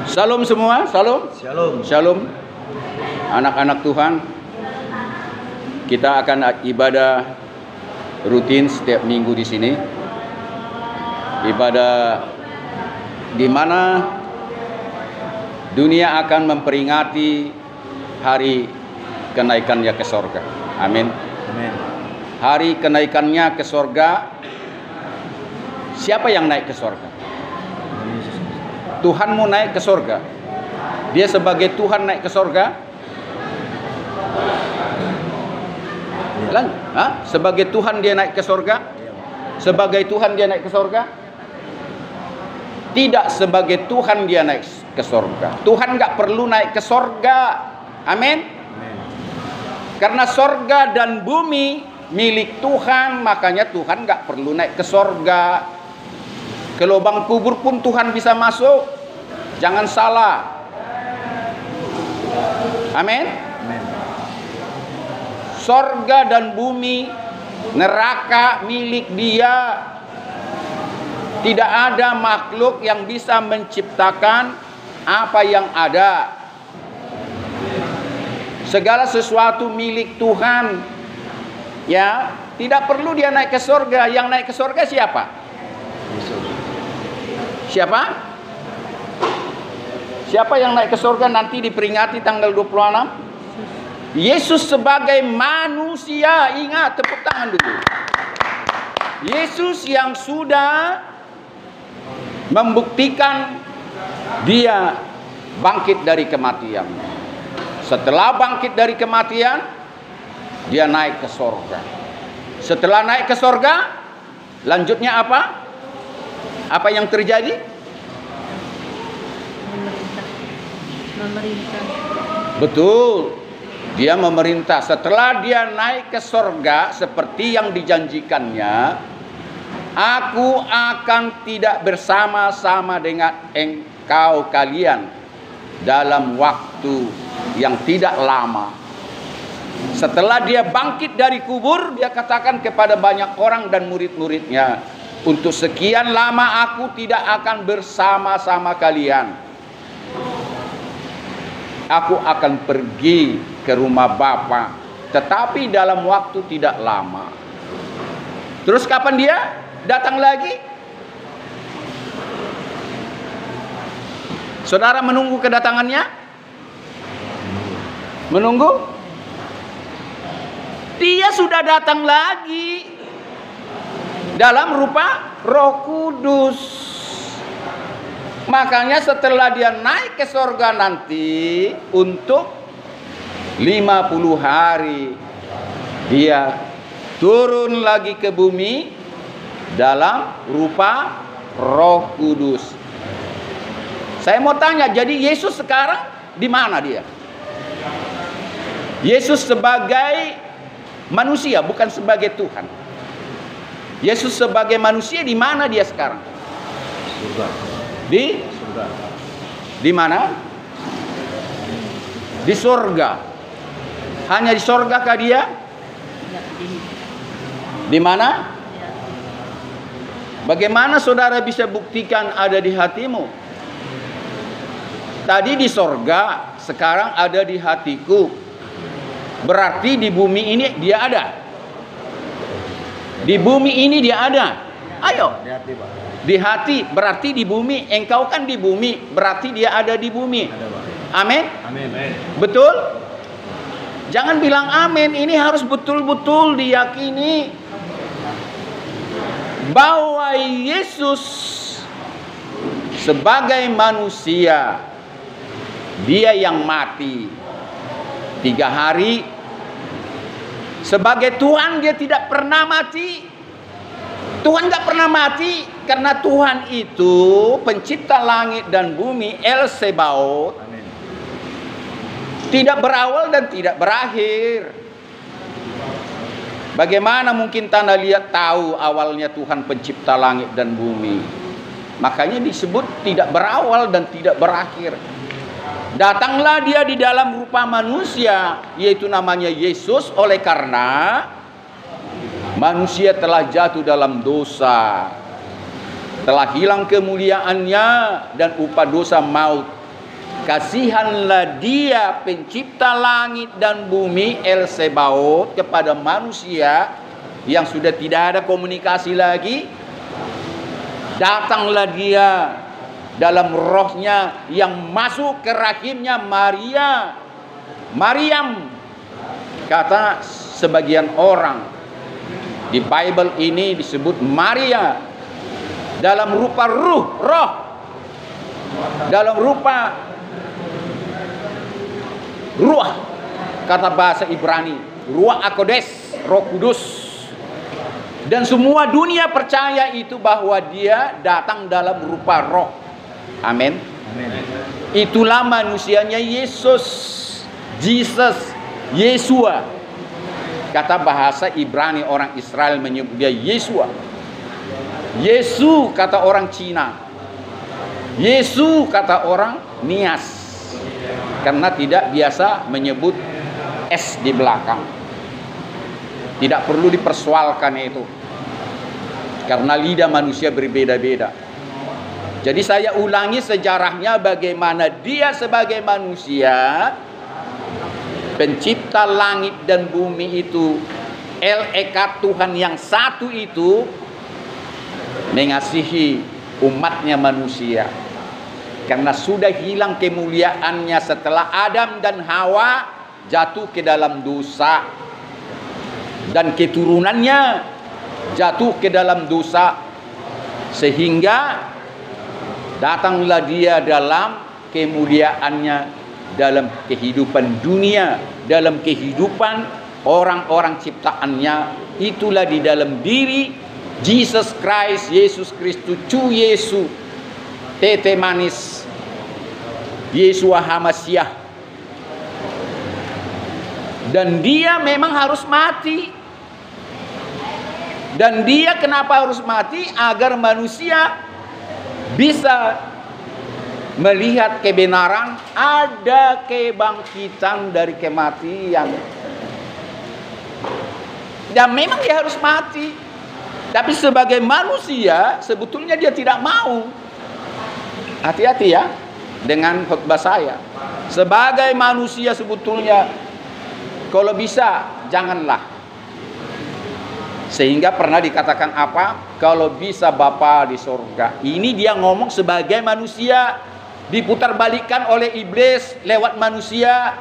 Shalom semua, shalom. Shalom. Shalom. Anak-anak Tuhan, kita akan ibadah rutin setiap minggu di sini. Ibadah di mana dunia akan memperingati hari kenaikannya ke sorga. Amin. Amin. Hari kenaikannya ke sorga. Siapa yang naik ke sorga? Tuhan mau naik ke sorga. Dia sebagai Tuhan naik ke sorga. Sebagai Tuhan dia naik ke sorga. Sebagai Tuhan dia naik ke sorga. Tidak sebagai Tuhan dia naik ke sorga. Tuhan gak perlu naik ke sorga. Amin. Karena sorga dan bumi milik Tuhan, makanya Tuhan gak perlu naik ke sorga. Ke lubang kubur pun Tuhan bisa masuk. Jangan salah. Amin. Sorga dan bumi, neraka milik Dia. Tidak ada makhluk yang bisa menciptakan apa yang ada. Segala sesuatu milik Tuhan. Ya, tidak perlu dia naik ke sorga. Yang naik ke sorga siapa? Siapa? Siapa yang naik ke sorga nanti diperingati tanggal 26? Yesus sebagai manusia. Ingat, tepuk tangan dulu. Yesus yang sudah membuktikan dia bangkit dari kematian. Setelah bangkit dari kematian, dia naik ke sorga. Setelah naik ke sorga, lanjutnya apa? Apa yang terjadi? Memerintah. Betul. Dia memerintah. Setelah dia naik ke sorga seperti yang dijanjikannya, aku akan tidak bersama-sama dengan engkau kalian dalam waktu yang tidak lama. Setelah dia bangkit dari kubur, dia katakan kepada banyak orang dan murid-muridnya, untuk sekian lama aku tidak akan bersama-sama kalian. Aku akan pergi ke rumah Bapa, tetapi dalam waktu tidak lama. Terus kapan dia datang lagi? Saudara menunggu kedatangannya? Menunggu? Dia sudah datang lagi dalam rupa Roh Kudus. Makanya setelah dia naik ke sorga nanti untuk 50 hari, dia turun lagi ke bumi dalam rupa Roh Kudus. Saya mau tanya, jadi Yesus sekarang di mana dia? Yesus sebagai manusia, bukan sebagai Tuhan. Yesus sebagai manusia di mana dia sekarang? Surga. Di mana? Di surga. Hanya di surga kah dia? Di mana? Bagaimana saudara bisa buktikan ada di hatimu? Tadi di surga, sekarang ada di hatiku. Berarti di bumi ini dia ada. Di bumi ini dia ada. Ayo. Di hati, berarti di bumi. Engkau kan di bumi, berarti dia ada di bumi. Amin. Amin. Betul? Jangan bilang amin. Ini harus betul-betul diyakini bahwa Yesus sebagai manusia, dia yang mati 3 hari. Sebagai Tuhan dia tidak pernah mati. Tuhan gak pernah mati karena Tuhan itu pencipta langit dan bumi, El Sebaot. Amin. Tidak berawal dan tidak berakhir. Bagaimana mungkin tanah liat tahu awalnya Tuhan pencipta langit dan bumi? Makanya disebut tidak berawal dan tidak berakhir. Datanglah dia di dalam rupa manusia, yaitu namanya Yesus, oleh karena manusia telah jatuh dalam dosa, telah hilang kemuliaannya, dan upah dosa maut. Kasihanlah Dia pencipta langit dan bumi, El Sebaot, kepada manusia yang sudah tidak ada komunikasi lagi. Datanglah Dia dalam rohnya yang masuk ke rahimnya Maryam. Kata sebagian orang, di Bible ini disebut Maria dalam rupa roh, dalam rupa ruah, kata bahasa Ibrani, ruah Akodes, Roh Kudus. Dan semua dunia percaya itu bahwa Dia datang dalam rupa roh. Amin. Itulah manusianya Yesus, Yesua. Kata bahasa Ibrani, orang Israel menyebut Dia Yesua. Yesu kata orang Cina. Yesu kata orang Nias. Karena tidak biasa menyebut S di belakang. Tidak perlu dipersoalkan itu. Karena lidah manusia berbeda-beda. Jadi saya ulangi sejarahnya bagaimana Dia sebagai manusia, pencipta langit dan bumi itu, El Eka, Tuhan yang satu itu, mengasihi umatnya manusia. Karena sudah hilang kemuliaannya setelah Adam dan Hawa jatuh ke dalam dosa, dan keturunannya jatuh ke dalam dosa, sehingga datanglah Dia dalam kemuliaannya, dalam kehidupan dunia, dalam kehidupan orang-orang ciptaannya. Itulah di dalam diri Jesus Christ, Yesus Kristus, Cu Yesu, Tete manis, Yesua Hamasiah. Dan Dia memang harus mati. Dan Dia kenapa harus mati? Agar manusia bisa melihat kebenaran, ada kebangkitan dari kematian. Dan memang Dia harus mati. Tapi sebagai manusia sebetulnya Dia tidak mau. Hati-hati ya dengan khotbah saya. Sebagai manusia sebetulnya kalau bisa janganlah. Sehingga pernah dikatakan apa? Kalau bisa Bapa di sorga. Ini Dia ngomong sebagai manusia, diputarbalikkan oleh iblis lewat manusia.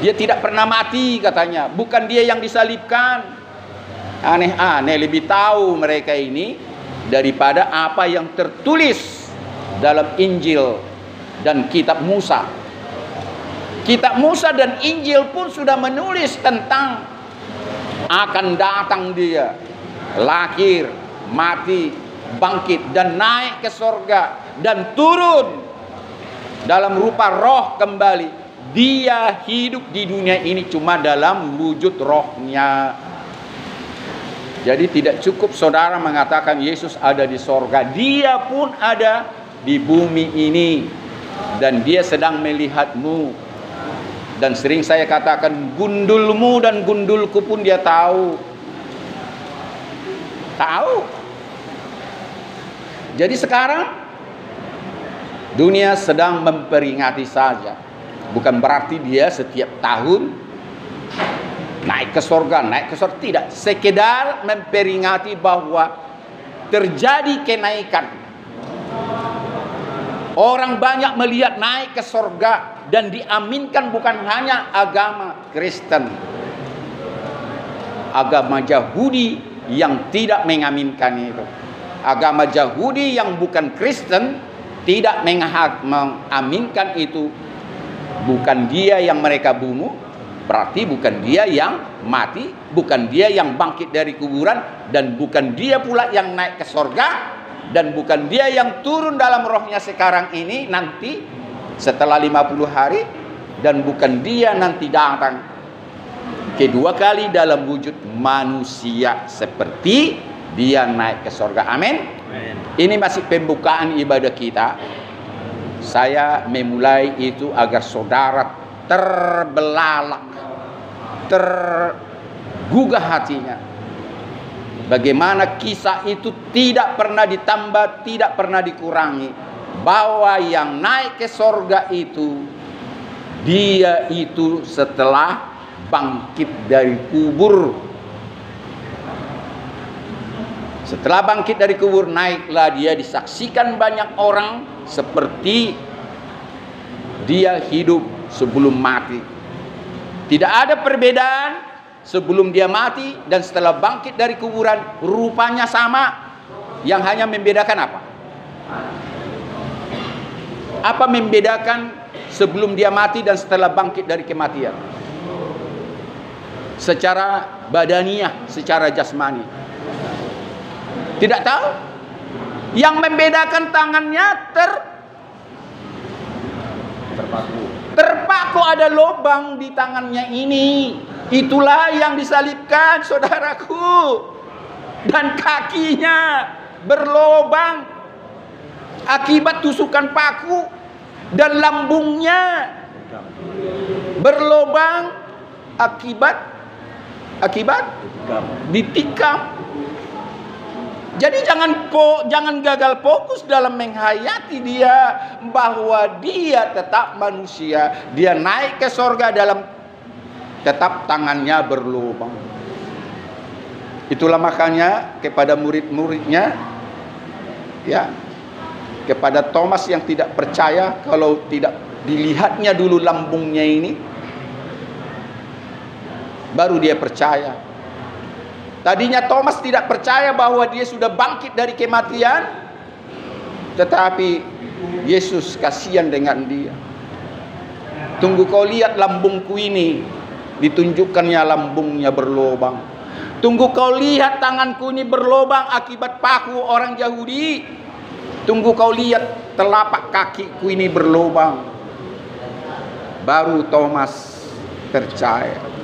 Dia tidak pernah mati katanya. Bukan Dia yang disalibkan. Aneh-aneh, lebih tahu mereka ini daripada apa yang tertulis dalam Injil dan kitab Musa. Kitab Musa dan Injil pun sudah menulis tentang akan datang Dia, lahir, mati, bangkit, dan naik ke sorga, dan turun dalam rupa roh kembali. Dia hidup di dunia ini cuma dalam wujud rohnya. Jadi tidak cukup saudara mengatakan Yesus ada di sorga. Dia pun ada di bumi ini. Dan Dia sedang melihatmu. Dan sering saya katakan, gundulmu dan gundulku pun Dia tahu. Tahu. Jadi sekarang dunia sedang memperingati saja. Bukan berarti Dia setiap tahun naik ke sorga, tidak. Sekedar memperingati bahwa terjadi kenaikan. Orang banyak melihat naik ke sorga dan diaminkan, bukan hanya agama Kristen. Agama Yahudi yang tidak mengaminkan itu. Agama Yahudi yang bukan Kristen tidak mengaminkan itu. Bukan Dia yang mereka bunuh, berarti bukan Dia yang mati, bukan Dia yang bangkit dari kuburan, dan bukan Dia pula yang naik ke sorga, dan bukan Dia yang turun dalam rohnya sekarang ini nanti setelah 50 hari, dan bukan Dia nanti datang kedua kali dalam wujud manusia seperti Dia naik ke sorga. Amin. Ini masih pembukaan ibadah kita. Saya memulai itu agar saudara terbelalak, tergugah hatinya. Bagaimana kisah itu tidak pernah ditambah, tidak pernah dikurangi. bahwa yang naik ke sorga itu, dia itu setelah bangkit dari kubur. Setelah bangkit dari kubur, naiklah dia, disaksikan banyak orang seperti dia hidup sebelum mati. Tidak ada perbedaan sebelum dia mati dan setelah bangkit dari kuburan, rupanya sama. Yang hanya membedakan apa? Apa membedakan sebelum dia mati dan setelah bangkit dari kematian? Secara badaniah, secara jasmani. Tidak tahu. Yang membedakan tangannya terpaku, ada lubang di tangannya ini. Itulah yang disalibkan, saudaraku. Dan kakinya berlubang akibat tusukan paku, dan lambungnya berlubang akibat ditikam. Jadi jangan gagal fokus dalam menghayati dia, bahwa dia tetap manusia, dia naik ke sorga dalam tetap tangannya berlubang. Itulah makanya kepada murid-muridnya, ya, kepada Thomas yang tidak percaya, kalau tidak dilihatnya dulu lambungnya ini, baru dia percaya. Tadinya Thomas tidak percaya bahwa dia sudah bangkit dari kematian, tetapi Yesus kasihan dengan dia. Tunggu kau lihat lambungku ini, ditunjukkannya lambungnya berlubang. Tunggu kau lihat tanganku ini berlubang akibat paku orang Yahudi. Tunggu kau lihat telapak kakiku ini berlubang. Baru Thomas percaya.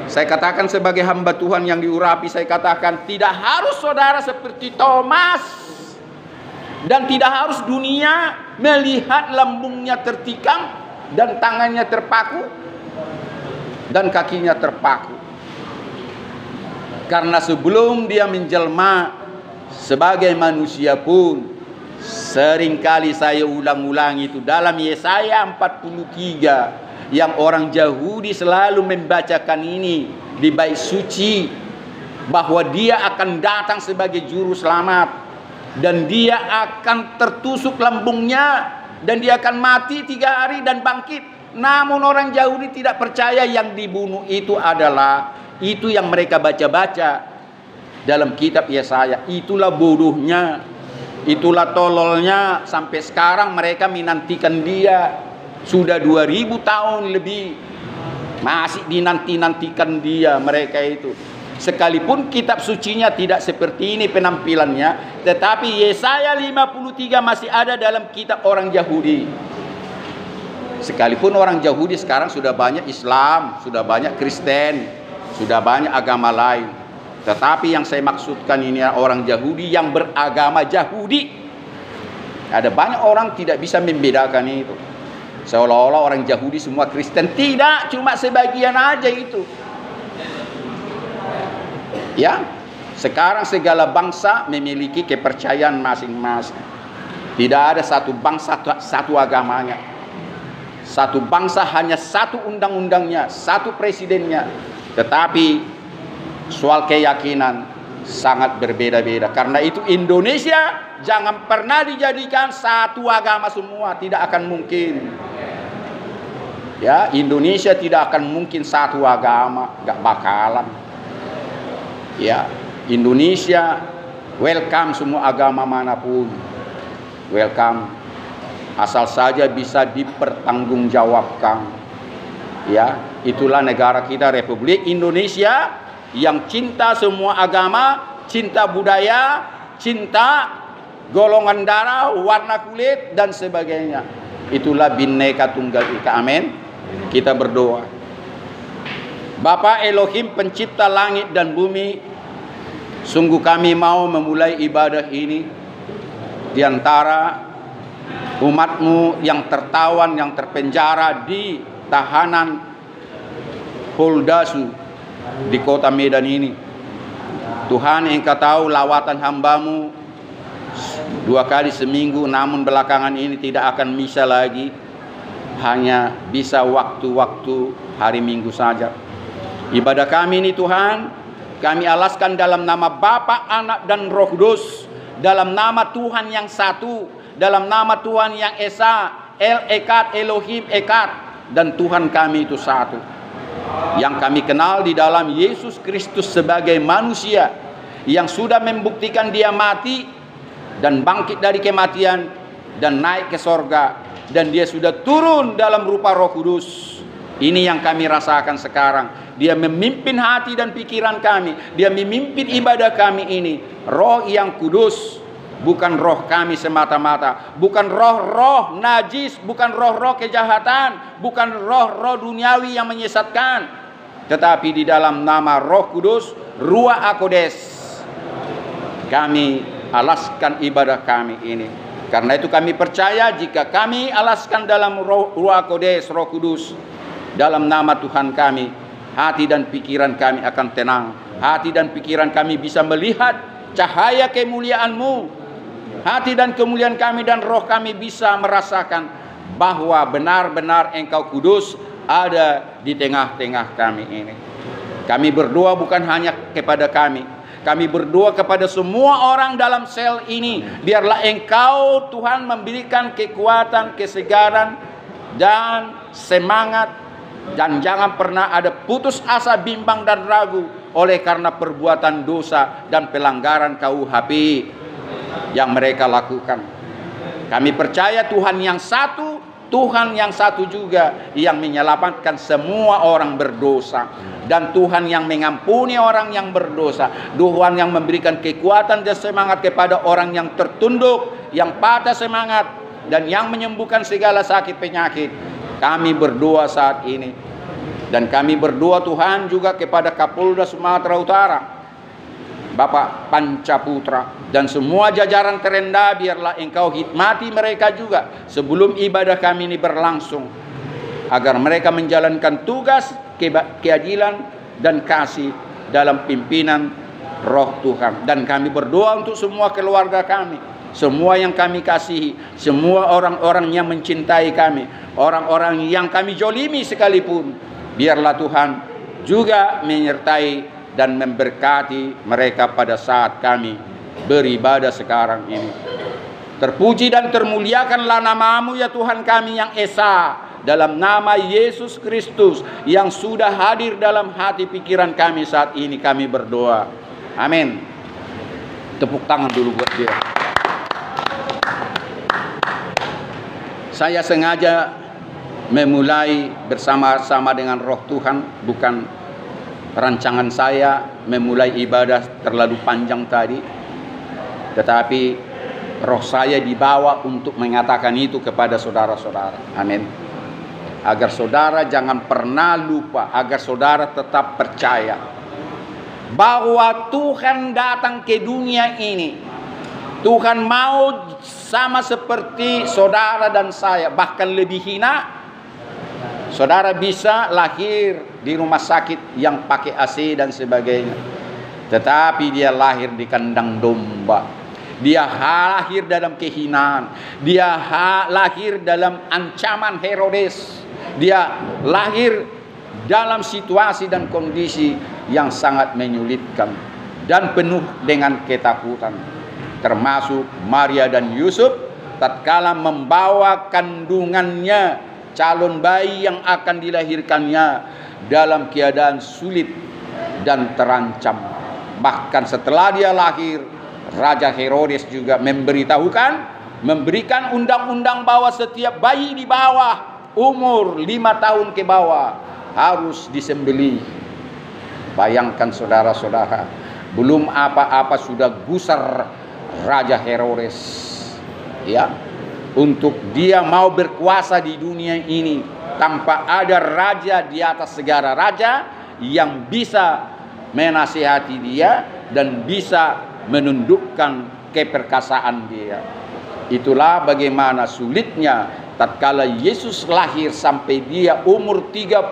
Saya katakan sebagai hamba Tuhan yang diurapi, saya katakan tidak harus saudara seperti Thomas, dan tidak harus dunia melihat lambungnya tertikam dan tangannya terpaku dan kakinya terpaku. Karena sebelum dia menjelma sebagai manusia pun, seringkali saya ulang-ulang itu dalam Yesaya 43, yang orang Yahudi selalu membacakan ini di bait suci, bahwa dia akan datang sebagai juru selamat, dan dia akan tertusuk lambungnya, dan dia akan mati 3 hari dan bangkit. Namun orang Yahudi tidak percaya yang dibunuh itu adalah itu yang mereka baca-baca dalam kitab Yesaya. Itulah bodohnya, itulah tololnya, sampai sekarang mereka menantikan dia. Sudah 2000 tahun lebih masih dinanti-nantikan dia mereka itu. Sekalipun kitab sucinya tidak seperti ini penampilannya, tetapi Yesaya 53 masih ada dalam kitab orang Yahudi. Sekalipun orang Yahudi sekarang sudah banyak Islam, sudah banyak Kristen, sudah banyak agama lain, tetapi yang saya maksudkan ini orang Yahudi yang beragama Yahudi. Ada banyak orang tidak bisa membedakan itu. Seolah-olah orang Yahudi semua Kristen. Tidak, cuma sebagian aja itu. Ya, sekarang segala bangsa memiliki kepercayaan masing-masing. Tidak ada satu bangsa satu agamanya. Satu bangsa hanya satu undang-undangnya, satu presidennya. Tetapi soal keyakinan sangat berbeda-beda. Karena itu Indonesia jangan pernah dijadikan satu agama semua, tidak akan mungkin. Ya, Indonesia tidak akan mungkin satu agama, gak bakalan. Ya, Indonesia welcome semua agama manapun, welcome, asal saja bisa dipertanggungjawabkan. Ya, itulah negara kita, Republik Indonesia, yang cinta semua agama, cinta budaya, cinta golongan darah, warna kulit dan sebagainya. Itulah Bhinneka Tunggal Ika. Amin. Kita berdoa. Bapa Elohim pencipta langit dan bumi, sungguh kami mau memulai ibadah ini di antara umat-Mu yang tertawan, yang terpenjara di tahanan Poldasu di kota Medan ini. Tuhan, Engkau tahu lawatan hamba-Mu 2 kali seminggu, namun belakangan ini tidak akan bisa lagi, hanya bisa waktu-waktu hari Minggu saja. Ibadah kami ini Tuhan, kami alaskan dalam nama Bapa, Anak, dan Roh Kudus, dalam nama Tuhan yang satu, dalam nama Tuhan yang Esa, El Echad, Elohim Echad, dan Tuhan kami itu satu, yang kami kenal di dalam Yesus Kristus sebagai manusia yang sudah membuktikan dia mati dan bangkit dari kematian dan naik ke sorga, dan dia sudah turun dalam rupa Roh Kudus. Ini yang kami rasakan sekarang. Dia memimpin hati dan pikiran kami, dia memimpin ibadah kami ini. Roh yang kudus, bukan roh kami semata-mata, bukan roh-roh najis, bukan roh-roh kejahatan, bukan roh-roh duniawi yang menyesatkan, tetapi di dalam nama Roh Kudus, Ruach HaKodesh, kami alaskan ibadah kami ini. Karena itu kami percaya jika kami alaskan dalam Ruach HaKodesh, Roh Kudus, dalam nama Tuhan kami, hati dan pikiran kami akan tenang. Hati dan pikiran kami bisa melihat cahaya kemuliaan-Mu. Hati dan kemuliaan kami dan roh kami bisa merasakan bahwa benar-benar Engkau kudus ada di tengah-tengah kami ini. Kami berdoa bukan hanya kepada kami, kami berdoa kepada semua orang dalam sel ini. Biarlah Engkau Tuhan memberikan kekuatan, kesegaran, dan semangat. Dan jangan pernah ada putus asa, bimbang, dan ragu oleh karena perbuatan dosa dan pelanggaran KUHP yang mereka lakukan. Kami percaya Tuhan yang satu, Tuhan yang satu juga yang menyelamatkan semua orang berdosa, dan Tuhan yang mengampuni orang yang berdosa, Tuhan yang memberikan kekuatan dan semangat kepada orang yang tertunduk, yang patah semangat, dan yang menyembuhkan segala sakit penyakit. Kami berdoa saat ini, dan kami berdoa Tuhan juga kepada Kapolda Sumatera Utara, Bapak Pancaputra, dan semua jajaran terendah. Biarlah Engkau hikmati mereka juga sebelum ibadah kami ini berlangsung, agar mereka menjalankan tugas keadilan dan kasih dalam pimpinan Roh Tuhan. Dan kami berdoa untuk semua keluarga kami, semua yang kami kasihi, semua orang-orang yang mencintai kami, orang-orang yang kami jolimi sekalipun. Biarlah Tuhan juga menyertai dan memberkati mereka pada saat kami beribadah sekarang ini. Terpuji dan termuliakanlah nama-Mu ya Tuhan kami yang Esa, dalam nama Yesus Kristus yang sudah hadir dalam hati pikiran kami saat ini kami berdoa. Amin. Tepuk tangan dulu buat dia. Saya sengaja memulai bersama-sama dengan Roh Tuhan, bukan rancangan saya memulai ibadah terlalu panjang tadi, tetapi roh saya dibawa untuk mengatakan itu kepada saudara-saudara. Amin. Agar saudara jangan pernah lupa, agar saudara tetap percaya bahwa Tuhan datang ke dunia ini. Tuhan mau sama seperti saudara dan saya, bahkan lebih hina. Saudara bisa lahir di rumah sakit yang pakai AC dan sebagainya, tetapi dia lahir di kandang domba. Dia lahir dalam kehinaan. Dia lahir dalam ancaman Herodes. Dia lahir dalam situasi dan kondisi yang sangat menyulitkan dan penuh dengan ketakutan. Termasuk Maria dan Yusuf tatkala membawa kandungannya, calon bayi yang akan dilahirkannya, dalam keadaan sulit dan terancam. Bahkan setelah dia lahir, Raja Herodes juga memberikan undang-undang bahwa setiap bayi di bawah umur 5 tahun ke bawah harus disembelih. Bayangkan saudara-saudara, belum apa-apa sudah gusar Raja Herodes, ya, untuk dia mau berkuasa di dunia ini tanpa ada raja di atas segala raja yang bisa menasihati dia dan bisa menundukkan keperkasaan dia. Itulah bagaimana sulitnya tatkala Yesus lahir sampai dia umur 30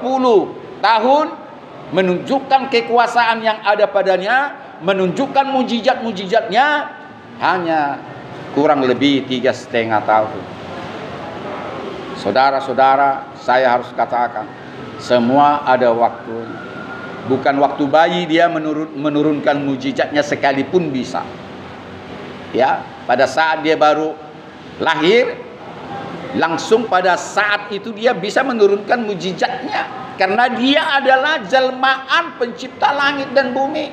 tahun, menunjukkan kekuasaan yang ada padanya, menunjukkan mujizat-mujizatnya, hanya kurang lebih 3,5 tahun. Saudara-saudara, saya harus katakan, semua ada waktunya. Bukan waktu bayi dia menurunkan mujizatnya sekalipun bisa. Ya, pada saat dia baru lahir, langsung pada saat itu dia bisa menurunkan mujizatnya, karena dia adalah jelmaan pencipta langit dan bumi.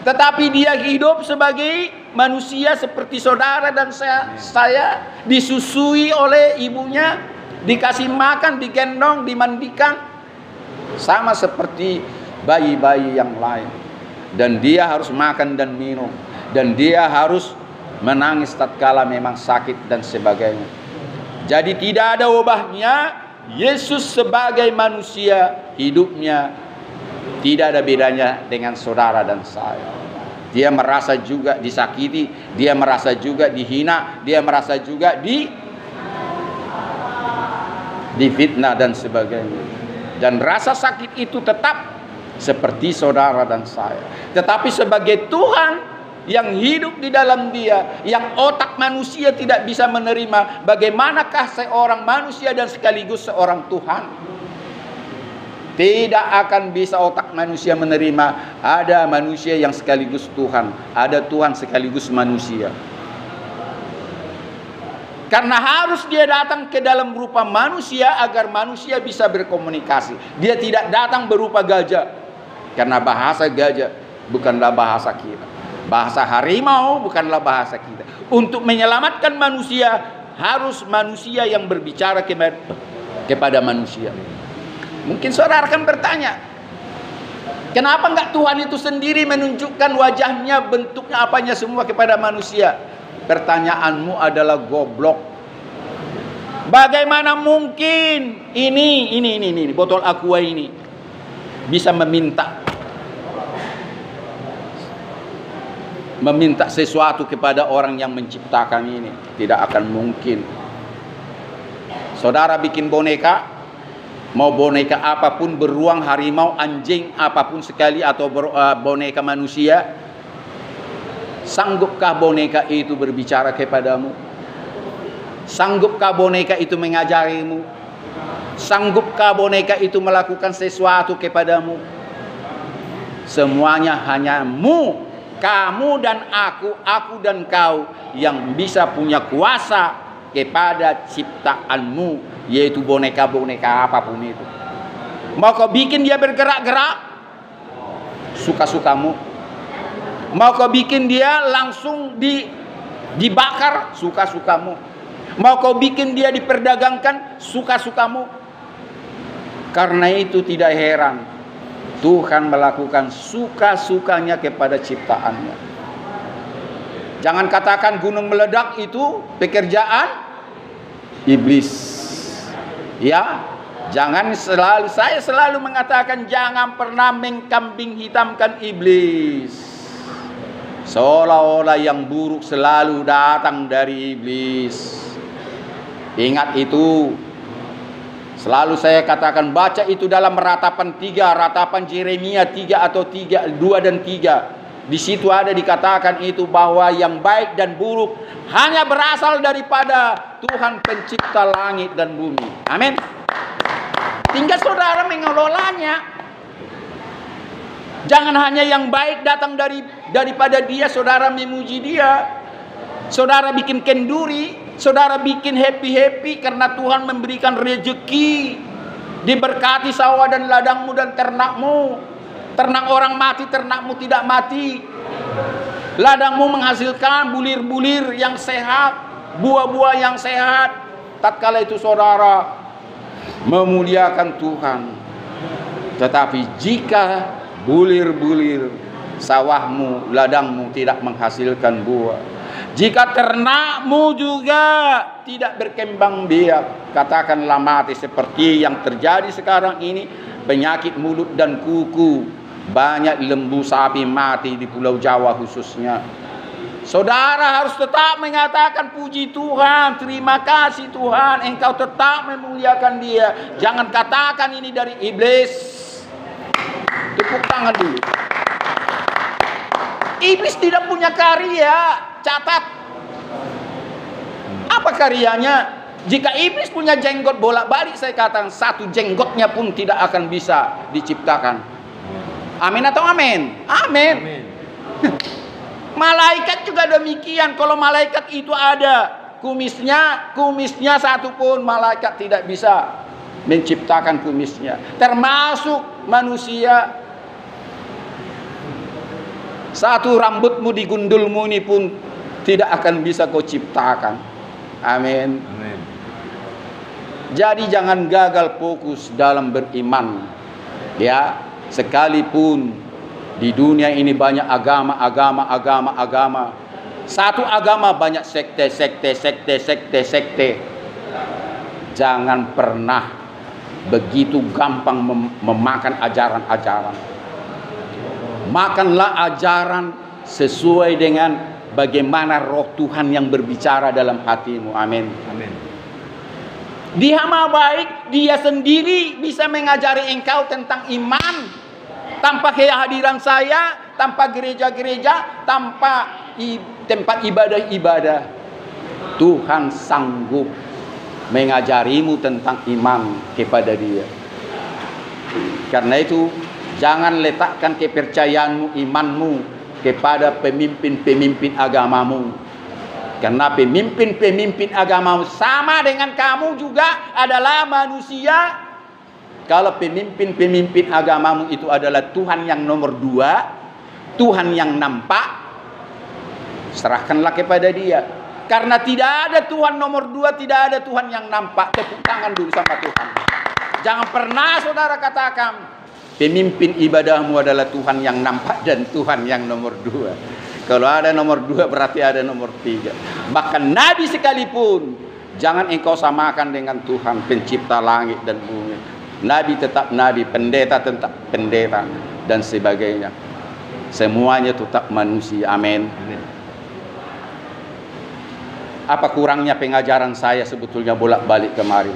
Tetapi dia hidup sebagai manusia seperti saudara dan saya, disusui oleh ibunya, dikasih makan, digendong, dimandikan, sama seperti bayi-bayi yang lain. Dan dia harus makan dan minum, dan dia harus menangis tatkala memang sakit dan sebagainya. Jadi tidak ada ubahnya. Yesus sebagai manusia, hidupnya tidak ada bedanya dengan saudara dan saya. Dia merasa juga disakiti, dia merasa juga dihina, dia merasa juga difitnah dan sebagainya. Dan rasa sakit itu tetap seperti saudara dan saya. Tetapi sebagai Tuhan yang hidup di dalam dia, yang otak manusia tidak bisa menerima, bagaimanakah seorang manusia dan sekaligus seorang Tuhan? Tidak akan bisa otak manusia menerima ada manusia yang sekaligus Tuhan, ada Tuhan sekaligus manusia. Karena harus dia datang ke dalam rupa manusia agar manusia bisa berkomunikasi. Dia tidak datang berupa gajah, karena bahasa gajah bukanlah bahasa kita. Bahasa harimau bukanlah bahasa kita. Untuk menyelamatkan manusia, harus manusia yang berbicara kepada manusia. Mungkin saudara akan bertanya, kenapa enggak Tuhan itu sendiri menunjukkan wajahnya, bentuknya, apanya semua kepada manusia? Pertanyaanmu adalah goblok. Bagaimana mungkin ini botol aqua ini bisa meminta sesuatu kepada orang yang menciptakan ini? Tidak akan mungkin. Saudara bikin boneka, mau boneka apapun, beruang, harimau, anjing, apapun sekali, atau boneka manusia, sanggupkah boneka itu berbicara kepadamu? Sanggupkah boneka itu mengajarimu? Sanggupkah boneka itu melakukan sesuatu kepadamu? Semuanya hanya kamu dan aku dan kau yang bisa punya kuasa kepada ciptaanmu, yaitu boneka-boneka apapun itu. Mau kau bikin dia bergerak-gerak, suka-sukamu. Mau kau bikin dia langsung dibakar, suka-sukamu. Mau kau bikin dia diperdagangkan, suka-sukamu. Karena itu tidak heran Tuhan melakukan suka-sukanya kepada ciptaannya. Jangan katakan gunung meledak itu pekerjaan iblis. Ya, saya selalu mengatakan jangan pernah mengkambing hitamkan iblis. Seolah-olah yang buruk selalu datang dari iblis. Ingat itu. Selalu saya katakan, baca itu dalam ratapan 3, ratapan Yeremia 3 atau 2 dan 3. Di situ ada dikatakan itu bahwa yang baik dan buruk hanya berasal daripada Tuhan pencipta langit dan bumi. Amin. Tinggal saudara mengelolanya. Jangan hanya yang baik datang daripada dia, saudara memuji dia. Saudara bikin kenduri, saudara bikin happy-happy karena Tuhan memberikan rezeki. Diberkati sawah dan ladangmu dan ternakmu. Ternak orang mati, ternakmu tidak mati. Ladangmu menghasilkan bulir-bulir yang sehat, buah-buah yang sehat. Tatkala itu saudara memuliakan Tuhan. Tetapi jika bulir-bulir sawahmu, ladangmu tidak menghasilkan buah, jika ternakmu juga tidak berkembang biak, katakanlah mati, seperti yang terjadi sekarang ini, penyakit mulut dan kuku, banyak lembu sapi mati di Pulau Jawa khususnya. Saudara harus tetap mengatakan puji Tuhan, terima kasih Tuhan, engkau tetap memuliakan dia. Jangan katakan ini dari iblis. Tepuk tangan dulu. Iblis tidak punya karya. Catat. Apa karyanya? Jika iblis punya jenggot bolak-balik, saya katakan satu jenggotnya pun tidak akan bisa diciptakan. Amin atau amin? Amin. Amin. Malaikat juga demikian. Kalau malaikat itu ada kumisnya satu pun malaikat tidak bisa menciptakan kumisnya. Termasuk manusia. Satu rambutmu di gundulmu ini pun tidak akan bisa kau ciptakan. Amin. Amin. Jadi jangan gagal fokus dalam beriman. Ya, sekalipun di dunia ini banyak agama. Satu agama banyak sekte. Jangan pernah begitu gampang memakan ajaran-ajaran. Makanlah ajaran sesuai dengan bagaimana roh Tuhan yang berbicara dalam hatimu. Amin. Amin. Dia maha baik, dia sendiri bisa mengajari engkau tentang iman. Tanpa kehadiran saya, tanpa gereja-gereja, tanpa tempat ibadah-ibadah, Tuhan sanggup mengajarimu tentang iman kepada dia. Karena itu, jangan letakkan kepercayaanmu, imanmu kepada pemimpin-pemimpin agamamu. Karena pemimpin-pemimpin agamamu sama dengan kamu juga adalah manusia. Kalau pemimpin-pemimpin agamamu itu adalah Tuhan yang nomor 2, Tuhan yang nampak, serahkanlah kepada dia. Karena tidak ada Tuhan nomor 2, tidak ada Tuhan yang nampak. Tepuk tangan dulu sama Tuhan. Jangan pernah saudara katakan pemimpin ibadahmu adalah Tuhan yang nampak dan Tuhan yang nomor 2. Kalau ada nomor 2 berarti ada nomor 3. Bahkan Nabi sekalipun jangan engkau samakan dengan Tuhan pencipta langit dan bumi. Nabi tetap Nabi, pendeta tetap pendeta dan sebagainya. Semuanya tetap manusia. Amin. Apa kurangnya pengajaran saya sebetulnya bolak-balik kemari?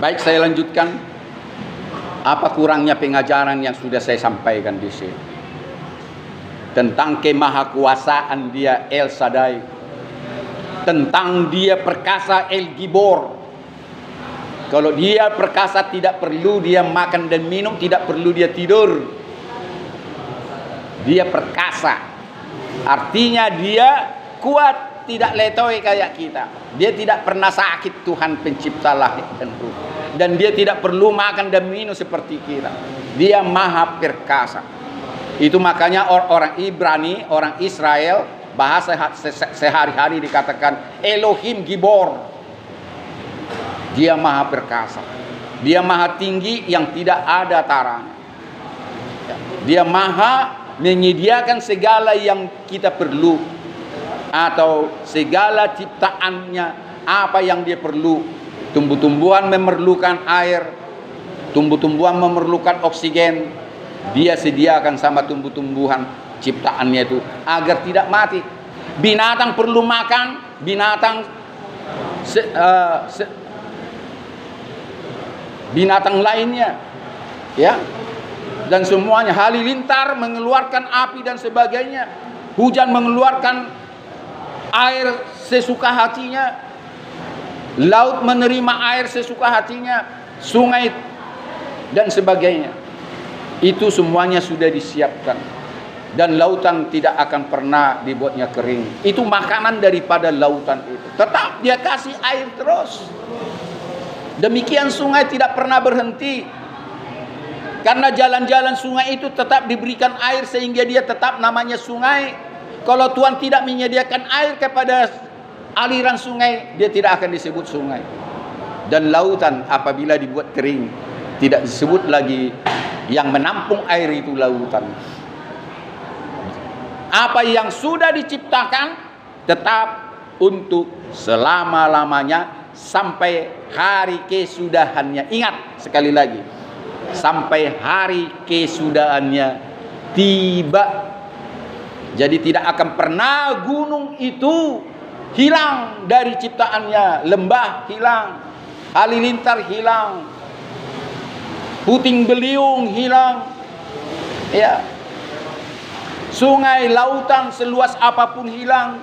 Baik, saya lanjutkan. Apa kurangnya pengajaran yang sudah saya sampaikan di sini? Tentang kemahakuasaan dia El Shaddai, tentang dia perkasa El Gibor. Kalau dia perkasa tidak perlu dia makan dan minum, tidak perlu dia tidur. Dia perkasa, artinya dia kuat, tidak letoy kayak kita. Dia tidak pernah sakit, Tuhan pencipta langit dan bumi. Dan dia tidak perlu makan dan minum seperti kita. Dia maha perkasa. Itu makanya orang Ibrani, orang Israel, bahasa sehari-hari dikatakan Elohim Gibor. Dia maha perkasa. Dia maha tinggi yang tidak ada taranya. Dia maha menyediakan segala yang kita perlu, atau segala ciptaannya apa yang dia perlu. Tumbuh-tumbuhan memerlukan air, tumbuh-tumbuhan memerlukan oksigen. Dia sediakan sama tumbuh-tumbuhan ciptaannya itu agar tidak mati. Binatang perlu makan, binatang binatang lainnya, ya, dan semuanya. Halilintar mengeluarkan api dan sebagainya. Hujan mengeluarkan air sesuka hatinya. Laut menerima air sesuka hatinya. Sungai dan sebagainya. Itu semuanya sudah disiapkan. Dan lautan tidak akan pernah dibuatnya kering. Itu makanan daripada lautan itu. Tetap dia kasih air terus. Demikian sungai tidak pernah berhenti. Karena jalan-jalan sungai itu tetap diberikan air sehingga dia tetap namanya sungai. Kalau Tuhan tidak menyediakan air kepada aliran sungai, dia tidak akan disebut sungai. Dan lautan apabila dibuat kering, tidak disebut lagi yang menampung air itu lautan. Apa yang sudah diciptakan tetap untuk selama-lamanya sampai hari kesudahannya. Ingat sekali lagi, sampai hari kesudahannya tiba. Jadi tidak akan pernah gunung itu hilang dari ciptaannya, lembah hilang, halilintar hilang, puting beliung hilang, ya, sungai, lautan seluas apapun hilang.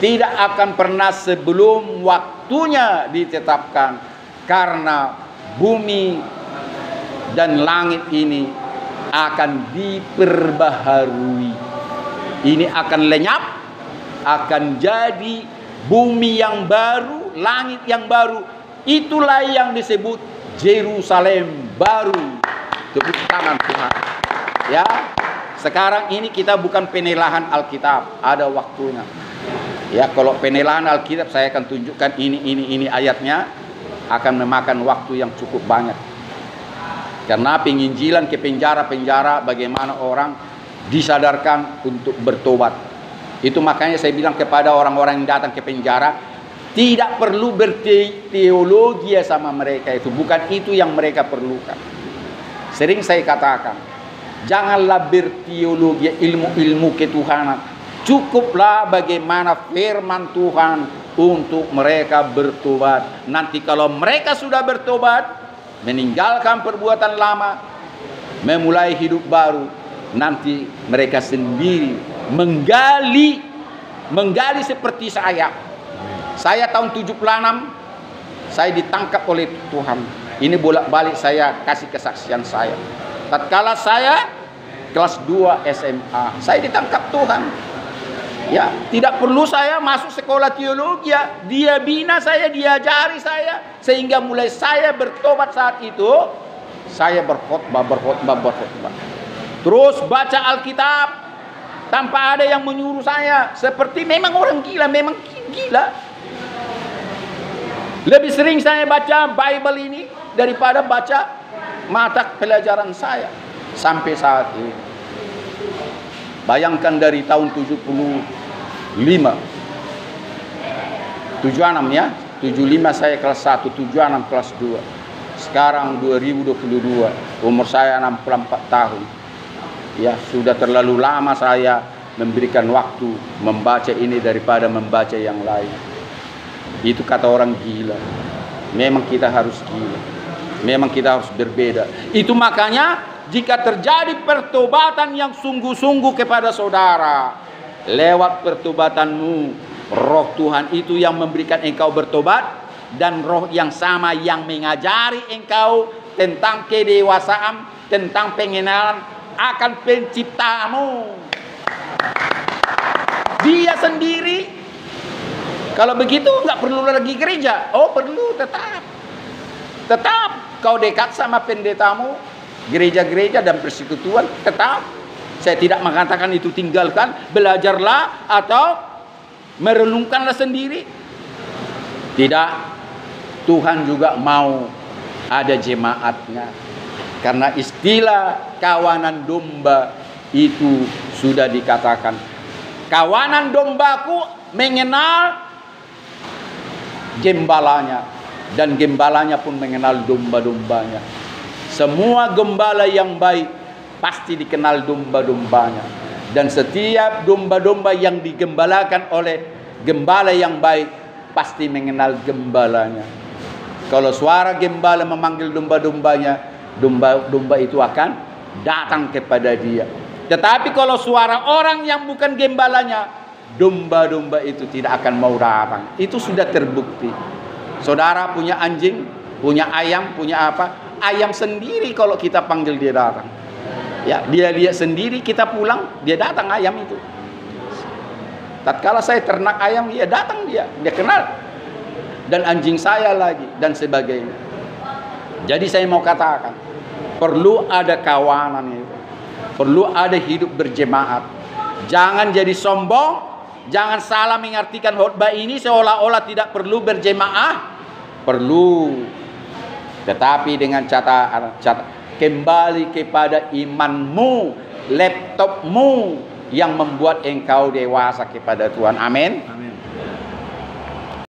tidak akan pernah sebelum waktunya ditetapkan, karena bumi dan langit ini akan diperbaharui. Ini akan lenyap, akan jadi bumi yang baru, langit yang baru. Itulah yang disebut Yerusalem baru. Tepuk tangan Tuhan. Ya, sekarang ini kita bukan penelahan Alkitab, ada waktunya. Ya, kalau penelahan Alkitab saya akan tunjukkan ini ayatnya akan memakan waktu yang cukup banyak. Karena penginjilan ke penjara-penjara, bagaimana orang disadarkan untuk bertobat. Itu makanya saya bilang kepada orang-orang yang datang ke penjara, tidak perlu berteologi sama mereka itu. Bukan itu yang mereka perlukan. Sering saya katakan, janganlah berteologi ilmu ketuhanan. Cukuplah bagaimana firman Tuhan untuk mereka bertobat. Nanti kalau mereka sudah bertobat, meninggalkan perbuatan lama, memulai hidup baru, nanti mereka sendiri menggali seperti saya. Saya tahun 76 saya ditangkap oleh Tuhan. Ini bolak-balik saya kasih kesaksian saya. Tatkala saya kelas 2 SMA, saya ditangkap Tuhan. Ya, tidak perlu saya masuk sekolah teologi, ya. Dia bina saya, diajari saya, sehingga mulai saya bertobat saat itu, saya berkhotbah. Terus baca Alkitab tanpa ada yang menyuruh saya, seperti memang orang gila, memang gila. Lebih sering saya baca Bible ini daripada baca mata pelajaran saya sampai saat ini. Bayangkan dari tahun 76 ya, 75 saya kelas 1, 76 kelas 2. Sekarang 2022, umur saya 64 tahun. Ya, sudah terlalu lama saya memberikan waktu membaca ini daripada membaca yang lain. Itu kata orang gila. Memang kita harus gila. Memang kita harus berbeda. Itu makanya jika terjadi pertobatan yang sungguh-sungguh kepada saudara, lewat pertobatanmu, roh Tuhan itu yang memberikan engkau bertobat, dan roh yang sama yang mengajari engkau tentang kedewasaan, tentang pengenalan akan penciptamu. Dia sendiri. Kalau begitu nggak perlu lagi gereja. Oh, perlu tetap kau dekat sama pendetamu, gereja-gereja dan persekutuan, tetap. Saya tidak mengatakan itu tinggalkan, belajarlah atau merenungkanlah sendiri. Tidak, Tuhan juga mau ada jemaatnya. Karena istilah kawanan domba itu sudah dikatakan. Kawanan dombaku mengenal gembalanya, dan gembalanya pun mengenal domba-dombanya. Semua gembala yang baik pasti dikenal domba-dombanya, dan setiap domba-domba yang digembalakan oleh gembala yang baik pasti mengenal gembalanya. Kalau suara gembala memanggil domba-dombanya, domba-domba itu akan datang kepada dia. Tetapi kalau suara orang yang bukan gembalanya, domba-domba itu tidak akan mau datang. Itu sudah terbukti. Saudara punya anjing, punya ayam, punya apa? Ayam sendiri kalau kita panggil dia datang. Ya, dia lihat sendiri kita pulang, dia datang ayam itu. Tatkala saya ternak ayam, dia datang, dia kenal. Dan anjing saya lagi dan sebagainya. Jadi saya mau katakan, perlu ada kawanan itu. Perlu ada hidup berjemaat. Jangan jadi sombong, jangan salah mengartikan khotbah ini seolah-olah tidak perlu berjemaah. Perlu, tetapi dengan catatan kembali kepada imanmu, laptopmu yang membuat engkau dewasa kepada Tuhan. Amin.